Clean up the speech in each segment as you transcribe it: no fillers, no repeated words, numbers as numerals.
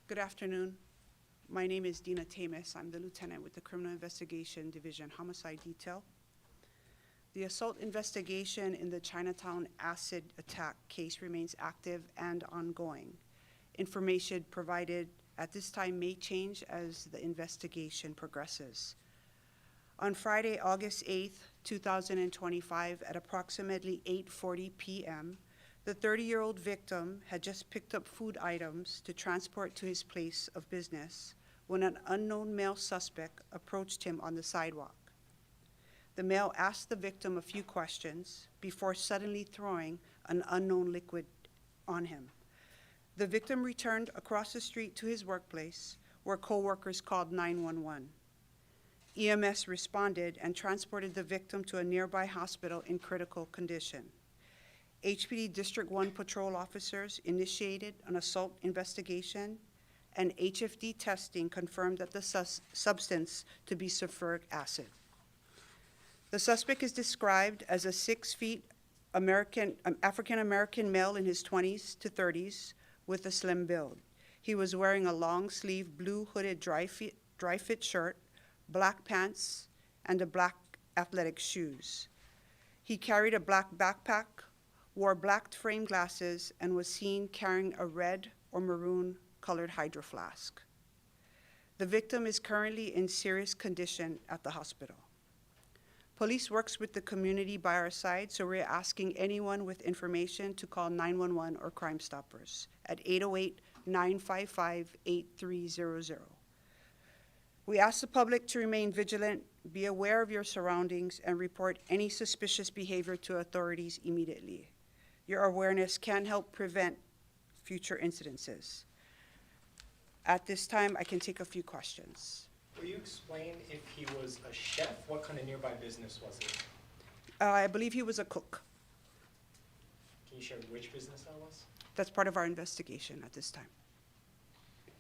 Good afternoon. My name is Dina Tamis. I'm the lieutenant with the Criminal Investigation Division Homicide Detail. The assault investigation in the Chinatown acid attack case remains active and ongoing. Information provided at this time may change as the investigation progresses. On Friday, August 8th, 2025, at approximately 8:40 p.m., the 30-year-old victim had just picked up food items to transport to his place of business when an unknown male suspect approached him on the sidewalk. The male asked the victim a few questions before suddenly throwing an unknown liquid on him. The victim returned across the street to his workplace, where coworkers called 911. EMS responded and transported the victim to a nearby hospital in critical condition. HPD District 1 patrol officers initiated an assault investigation, and HFD testing confirmed that the substance to be sulfuric acid. The suspect is described as a 6 feet African-American male in his 20s to 30s with a slim build. He was wearing a long-sleeve blue hooded dry fit shirt, black pants, and a black athletic shoes. He carried a black backpack, wore black frame glasses, and was seen carrying a red or maroon colored Hydro Flask. The victim is currently in serious condition at the hospital. Police works with the community by our side, so we're asking anyone with information to call 911 or Crime Stoppers at 808-955-8300. We ask the public to remain vigilant, be aware of your surroundings, and report any suspicious behavior to authorities immediately. Your awareness can help prevent future incidences. At this time, I can take a few questions. Will you explain if he was a chef? What kind of nearby business was it? I believe he was a cook. Can you share which business that was? That's part of our investigation at this time.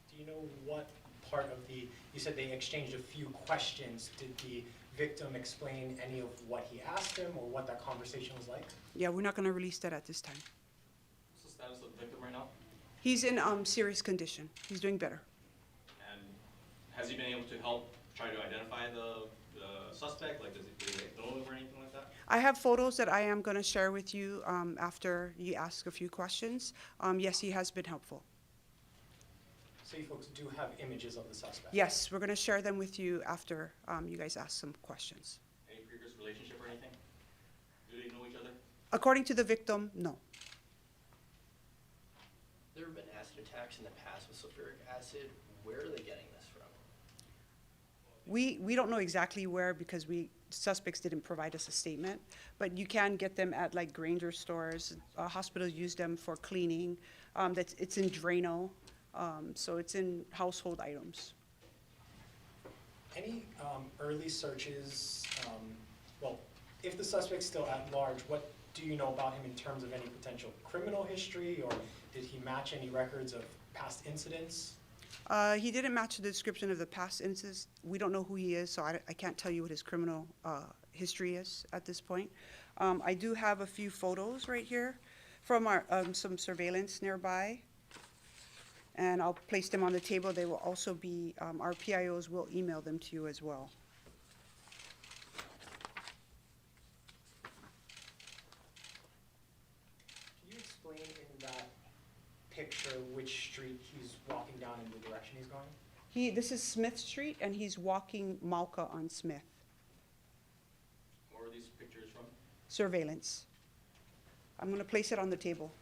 Do you know what part of you said they exchanged a few questions. Did the victim explain any of what he asked him or what that conversation was like? Yeah, we're not going to release that at this time. What's the status of the victim right now? He's in serious condition. He's doing better. And has he been able to help try to identify the suspect? Like, did he know him or anything like that? I have photos that I am going to share with you after you ask a few questions. Yes, he has been helpful. So you folks do have images of the suspect? Yes, we're going to share them with you after you guys ask some questions. Any previous relationship or anything? Do they know each other? According to the victim, no. There have been acid attacks in the past with sulfuric acid. Where are they getting this from? We don't know exactly where because suspects didn't provide us a statement, but you can get them at like Granger stores. Hospitals use them for cleaning. It's in Drano, so it's in household items. Any early searches, well, if the suspect's still at large, what do you know about him in terms of any potential criminal history, or did he match any records of past incidents? He didn't match the description of the past incidents. We don't know who he is, so I can't tell you what his criminal history is at this point. I do have a few photos right here from our some surveillance nearby, and I'll place them on the table. They will also be, our PIOs will email them to you as well. Can you explain in that picture which street he's walking down and the direction he's going? This is Smith Street, and he's walking Malka on Smith. Where are these pictures from? Surveillance. I'm going to place it on the table.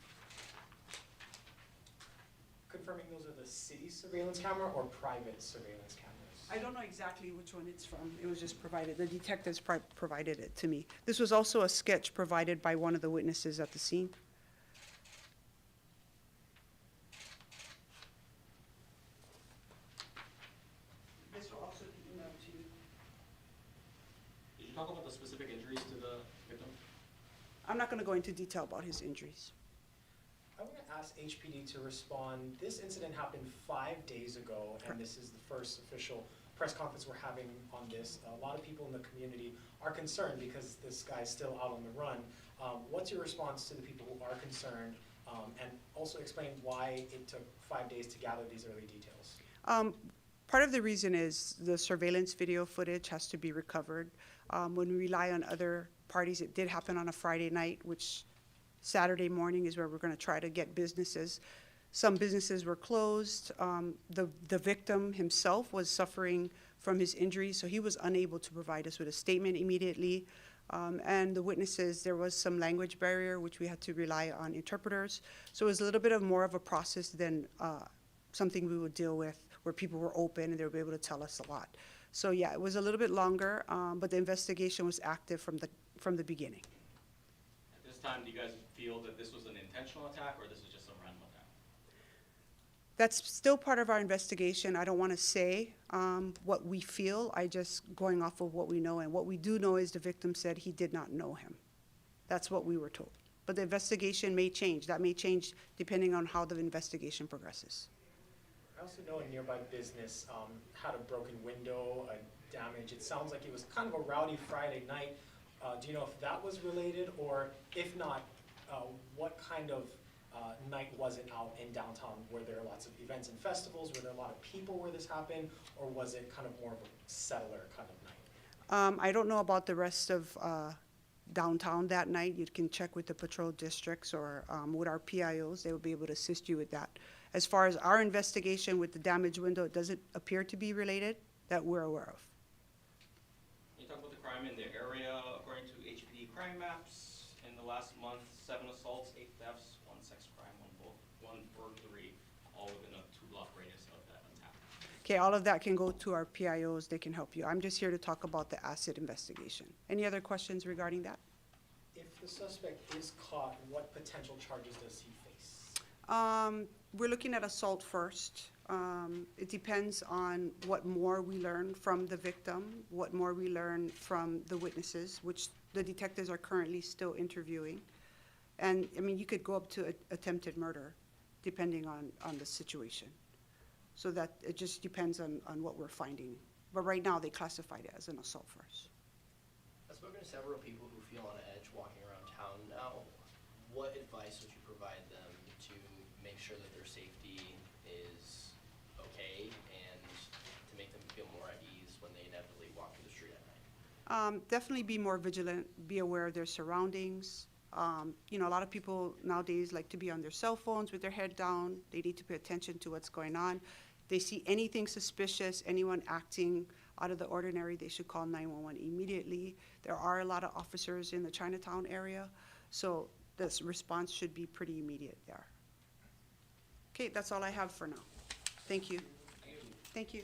Confirming those are the city surveillance camera or private surveillance cameras? I don't know exactly which one it's from. It was just provided. The detectives provided it to me. This was also a sketch provided by one of the witnesses at the scene. This will also be emailed to you. Did you talk about the specific injuries to the victim? I'm not going to go into detail about his injuries. I want to ask HPD to respond. This incident happened 5 days ago, and this is the first official press conference we're having on this. A lot of people in the community are concerned because this guy's still out on the run. What's your response to the people who are concerned, And also explain why it took 5 days to gather these early details. Part of the reason is the surveillance video footage has to be recovered. When we rely on other parties, it did happen on a Friday night, which Saturday morning is where we're going to try to get businesses. Some businesses were closed. The victim himself was suffering from his injuries, so he was unable to provide us with a statement immediately. And the witnesses, there was some language barrier, which we had to rely on interpreters. So it was a little bit of more of a process than something we would deal with where people were open and they would be able to tell us a lot. So yeah, it was a little bit longer, but the investigation was active from the beginning. At this time, do you guys feel that this was an intentional attack or this is just a random attack? That's still part of our investigation. I don't want to say what we feel. I just going off of what we know. And what we do know is the victim said he did not know him. That's what we were told. But the investigation may change. That may change depending on how the investigation progresses. I also know a nearby business had a broken window, a damage. It sounds like it was kind of a rowdy Friday night. Do you know if that was related, or if not, what kind of night was it out in downtown? Were there lots of events and festivals? Were there a lot of people where this happened, or was it kind of more of a settler kind of night? I don't know about the rest of downtown that night. You can check with the patrol districts or with our PIOs. They will be able to assist you with that. As far as our investigation with the damaged window, it doesn't appear to be related that we're aware of. Can you talk about the crime in the area? According to HPD crime maps, in the last month, 7 assaults, 8 thefts, 1 sex crime, 1 burglary, all within a 2-block radius of that attack. Okay, all of that can go to our PIOs. They can help you. I'm just here to talk about the acid investigation. Any other questions regarding that? If the suspect is caught, what potential charges does he face? We're looking at assault first. It depends on what more we learn from the victim, what more we learn from the witnesses, which the detectives are currently still interviewing. And, I mean, you could go up to attempted murder, depending on the situation. So that, it just depends on what we're finding. But right now, they classified it as an assault first. I've spoken to several people who feel on edge walking around town now. What advice would you provide them to make sure that their safety is okay and to make them feel more at ease when they inevitably walk through the street at night? Definitely be more vigilant, be aware of their surroundings. You know, a lot of people nowadays like to be on their cell phones with their head down. They need to pay attention to what's going on. If they see anything suspicious, anyone acting out of the ordinary, they should call 911 immediately. There are a lot of officers in the Chinatown area, so this response should be pretty immediate there. Okay, that's all I have for now. Thank you. Thank you.